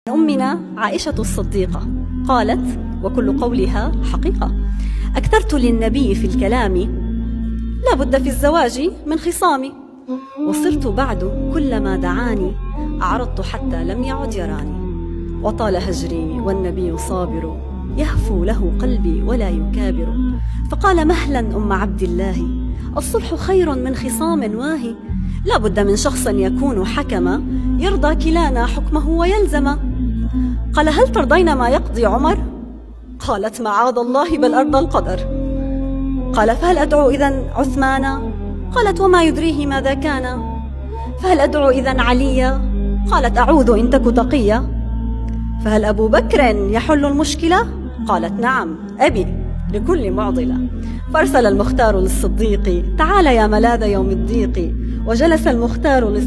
أمنا عائشة الصديقة قالت وكل قولها حقيقة: أكثرت للنبي في الكلام لا بد في الزواج من خصام، وصرت بعد كلما دعاني أعرضت حتى لم يعد يراني، وطال هجري والنبي صابر يهفو له قلبي ولا يكابر. فقال مهلا أم عبد الله الصلح خير من خصام واهي، لا بد من شخص يكون حكما يرضى كلانا حكمه ويلزم. قال هل ترضين ما يقضي عمر؟ قالت معاذ الله بل أرضى القدر. قال فهل أدعو إذن عثمانا؟ قالت وما يدريه ماذا كان. فهل أدعو إذن عليا؟ قالت أعوذ إن تك تقيا. فهل أبو بكر يحل المشكلة؟ قالت نعم أبي لكل معضلة. فأرسل المختار للصديق تعال يا ملاذ يوم الضيق، وجلس المختار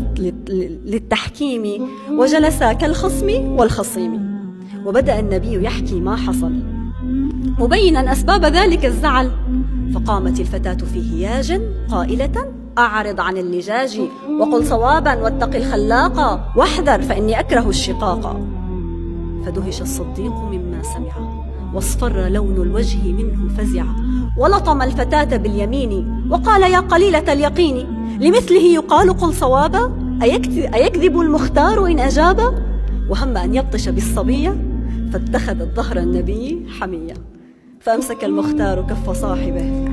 للتحكيم وجلس كالخصم والخصيم. وبدأ النبي يحكي ما حصل مبينا أسباب ذلك الزعل. فقامت الفتاة في هياج قائلة أعرض عن اللجاج وقل صوابا واتق الخلاق واحذر فإني أكره الشقاق. فدهش الصديق مما سمع واصفر لون الوجه منه فزعا، ولطم الفتاة باليمين وقال يا قليلة اليقين لمثله يقال قل صوابا، أيكذب المختار إن أجاب؟ وهم أن يبطش بالصبية فاتخذت ظهر النبي حمية، فأمسك المختار كف صاحبه.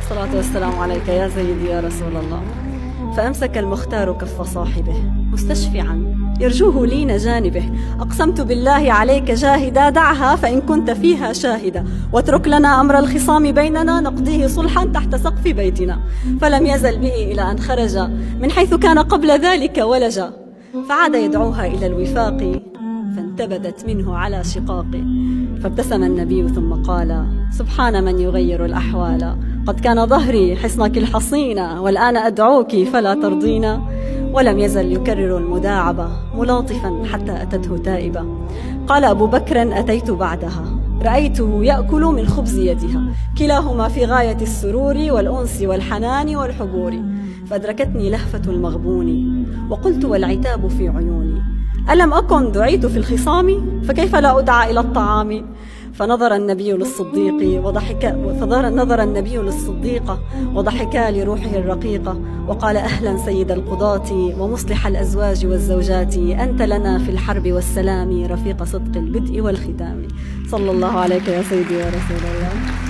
الصلاة والسلام عليك يا سيدي يا رسول الله. فأمسك المختار كف صاحبه مستشفعا يرجوه لين جانبه. أقسمت بالله عليك جاهدا دعها فإن كنت فيها شاهدا، واترك لنا أمر الخصام بيننا نقضيه صلحا تحت سقف بيتنا. فلم يزل به إلى أن خرج من حيث كان قبل ذلك ولجا، فعاد يدعوها إلى الوفاق فانتبذت منه على شقاق. فابتسم النبي ثم قال سبحان من يغير الأحوال، قد كان ظهري حصنك الحصين والآن أدعوك فلا ترضين. ولم يزل يكرر المداعبة ملاطفا حتى أتته تائبة. قال أبو بكر أتيت بعدها رأيته يأكل من خبز يدها، كلاهما في غاية السرور والأنس والحنان والحبور. فأدركتني لهفة المغبون وقلت والعتاب في عيوني ألم أكن دعيت في الخصام فكيف لا أدعى إلى الطعام؟ فنظر النبي للصديق وضحكا لروحه الرقيقة وقال أهلا سيد القضاة ومصلح الأزواج والزوجات، أنت لنا في الحرب والسلام رفيق صدق البدء والختام. صلى الله عليك يا سيدي يا رسول الله.